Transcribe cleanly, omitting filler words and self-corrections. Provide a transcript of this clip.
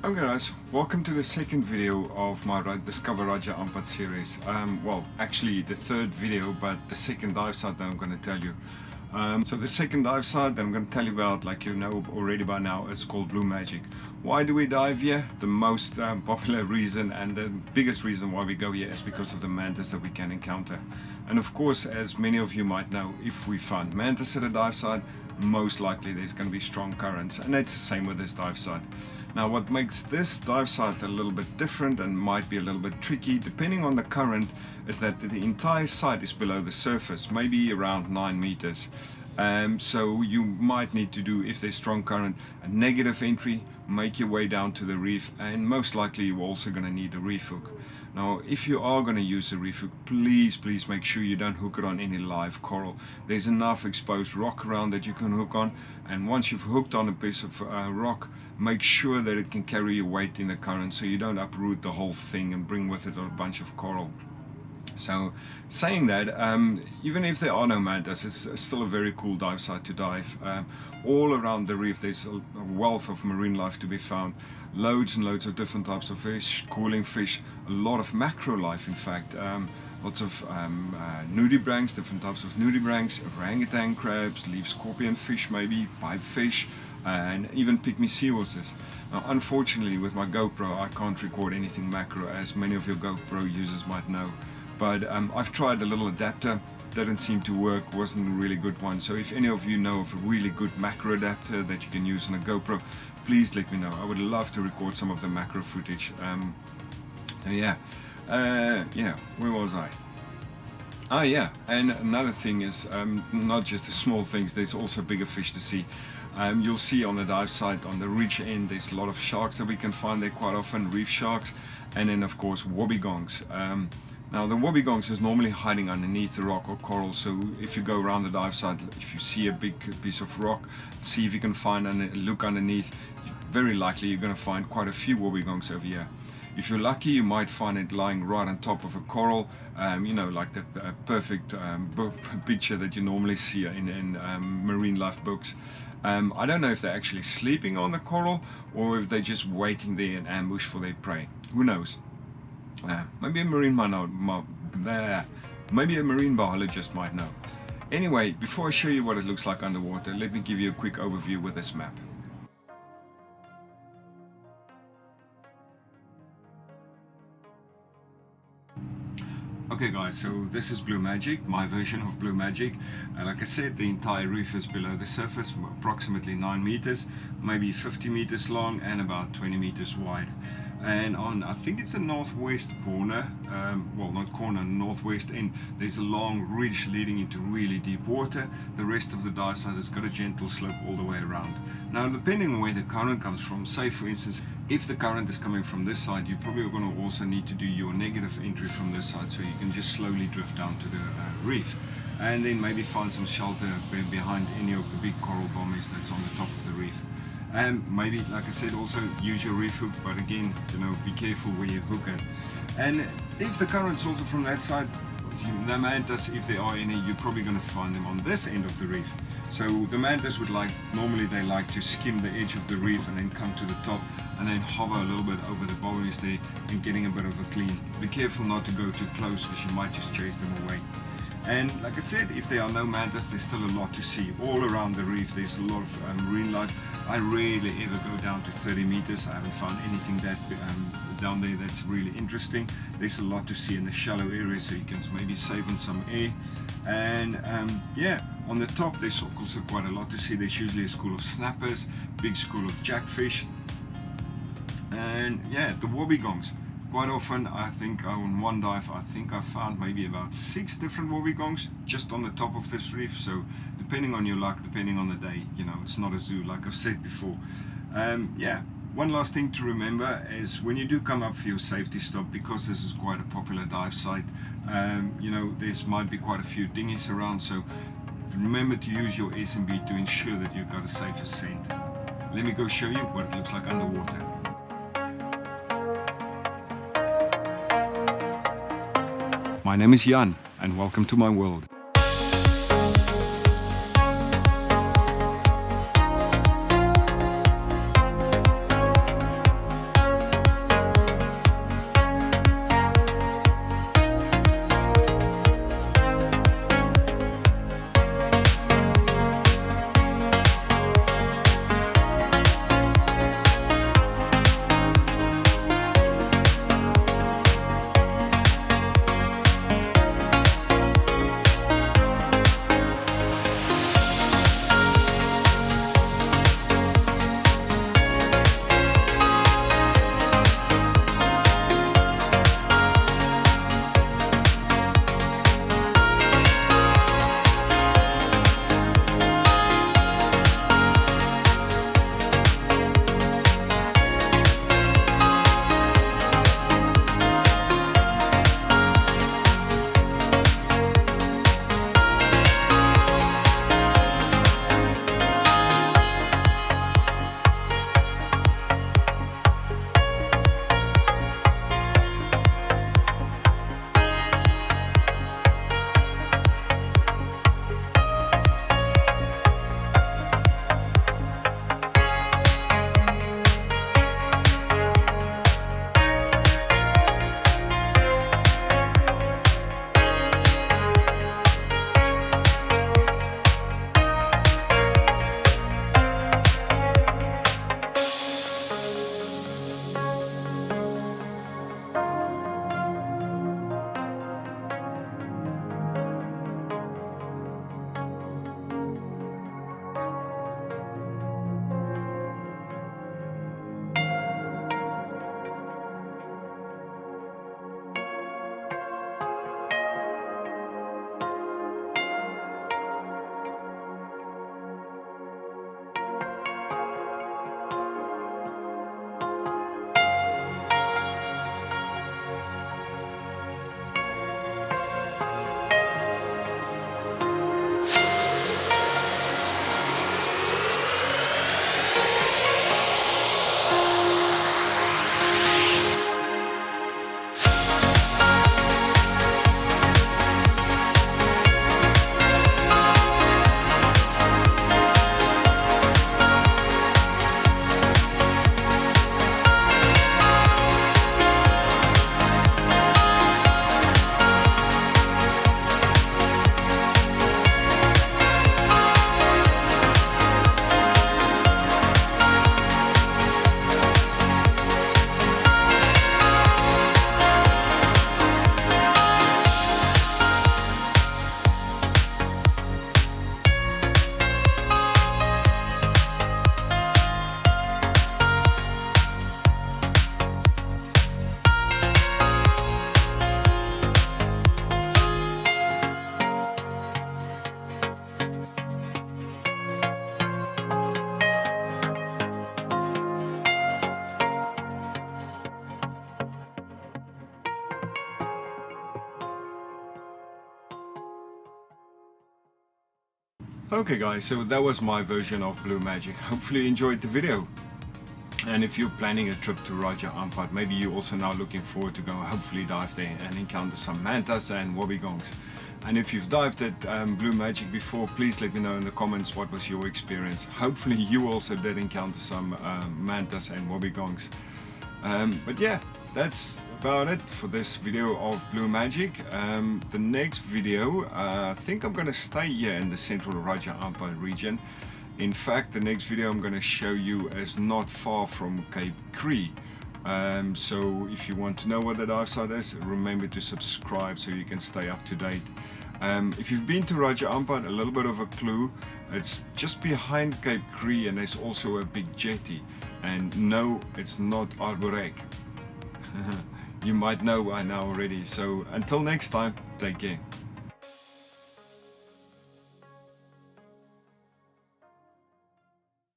Okay guys, welcome to the second video of my Discover Raja Ampat series. Well, actually the third video, but the second dive site that I'm going to tell you. So the second dive site that I'm going to tell you about, like you know already by now, it's called Blue Magic. Why do we dive here? The most popular reason and the biggest reason why we go here is because of the mantas that we can encounter. And of course, as many of you might know, if we find mantas at a dive site, most likely there's going to be strong currents, and it's the same with this dive site. Now what makes this dive site a little bit different and might be a little bit tricky depending on the current is that the entire site is below the surface, maybe around 9 meters. So you might need to do, if there's strong current, a negative entry, make your way down to the reef, and most likely you're also going to need a reef hook. Now if you are going to use a reef hook, please make sure you don't hook it on any live coral. There's enough exposed rock around that you can hook on, and once you've hooked on a piece of rock, make sure that it can carry your weight in the current so you don't uproot the whole thing and bring with it a bunch of coral. So saying that, even if there are no mantas, it's still a very cool dive site to dive. All around the reef there's a wealth of marine life to be found. Loads and loads of different types of fish, schooling fish, a lot of macro life in fact. Lots of nudibranchs, different types of nudibranchs, orangutan crabs, leaf scorpion fish maybe, pipefish, and even pygmy seahorses. Now unfortunately with my GoPro I can't record anything macro, as many of your GoPro users might know. But I've tried a little adapter, didn't seem to work, wasn't a really good one. So if any of you know of a really good macro adapter that you can use on a GoPro, please let me know. I would love to record some of the macro footage. Yeah, where was I? Oh yeah, and another thing is not just the small things, there's also bigger fish to see. You'll see on the dive site on the ridge end there's a lot of sharks that we can find there quite often, reef sharks, and then of course wobbegongs. Now the wobbegongs is normally hiding underneath the rock or coral, so if you go around the dive site, if you see a big piece of rock, see if you can find and look underneath, very likely you're going to find quite a few wobbegongs over here. If you're lucky, you might find it lying right on top of a coral, you know, like the perfect picture that you normally see in marine life books. I don't know if they're actually sleeping on the coral or if they're just waiting there in ambush for their prey. Who knows? Maybe a marine biologist might know. Anyway, before I show you what it looks like underwater, let me give you a quick overview with this map. Okay guys, so this is Blue Magic, my version of Blue Magic. Like I said, the entire reef is below the surface, approximately 9 meters, maybe 50 meters long and about 20 meters wide. And on, I think it's the northwest corner, well not corner, northwest end, there's a long ridge leading into really deep water. The rest of the dive site has got a gentle slope all the way around. Now depending on where the current comes from, say for instance, if the current is coming from this side, you're probably going to also need to do your negative entry from this side, so you can just slowly drift down to the reef and then maybe find some shelter behind any of the big coral bommies that's on the top of the reef. And maybe, like I said, also use your reef hook, but again, you know, be careful where you hook it. And if the current's also from that side, the mantas, if there are any, you're probably going to find them on this end of the reef. So the mantas would normally they like to skim the edge of the reef and then come to the top and then hover a little bit over the bommies there and getting a bit of a clean. Be careful not to go too close because you might just chase them away. And like I said, if there are no mantas, there's still a lot to see. All around the reef there's a lot of marine life. I rarely ever go down to 30 meters. I haven't found anything that down there that's really interesting. There's a lot to see in the shallow area, so you can maybe save on some air. And yeah, on the top there's also quite a lot to see. There's usually a school of snappers, big school of jackfish, and yeah, the wobbegongs. Quite often, I think on one dive, I think I found maybe about 6 different wobbegongs just on the top of this reef. So depending on your luck, depending on the day, you know, it's not a zoo like I've said before. Yeah, one last thing to remember is when you do come up for your safety stop, because this is quite a popular dive site, you know, there's might be quite a few dinghies around, so remember to use your SMB to ensure that you've got a safe ascent. Let me go show you what it looks like underwater. My name is Jan, and welcome to my world. Okay guys, so that was my version of Blue Magic. Hopefully you enjoyed the video. And if you're planning a trip to Raja Ampat, maybe you're also now looking forward to go hopefully dive there and encounter some mantas and wobbegongs. And if you've dived at Blue Magic before, please let me know in the comments what was your experience. Hopefully you also did encounter some mantas and wobbegongs. But yeah, that's about it for this video of Blue Magic. The next video, I think I'm going to stay here in the Central Raja Ampat region. In fact, the next video I'm going to show you is not far from Cape Cree. So if you want to know what the dive site is, remember to subscribe so you can stay up to date. If you've been to Raja Ampat, a little bit of a clue, it's just behind Cape Cree and there's also a big jetty. And no, it's not Arborek. You might know by now already. So until next time, take care.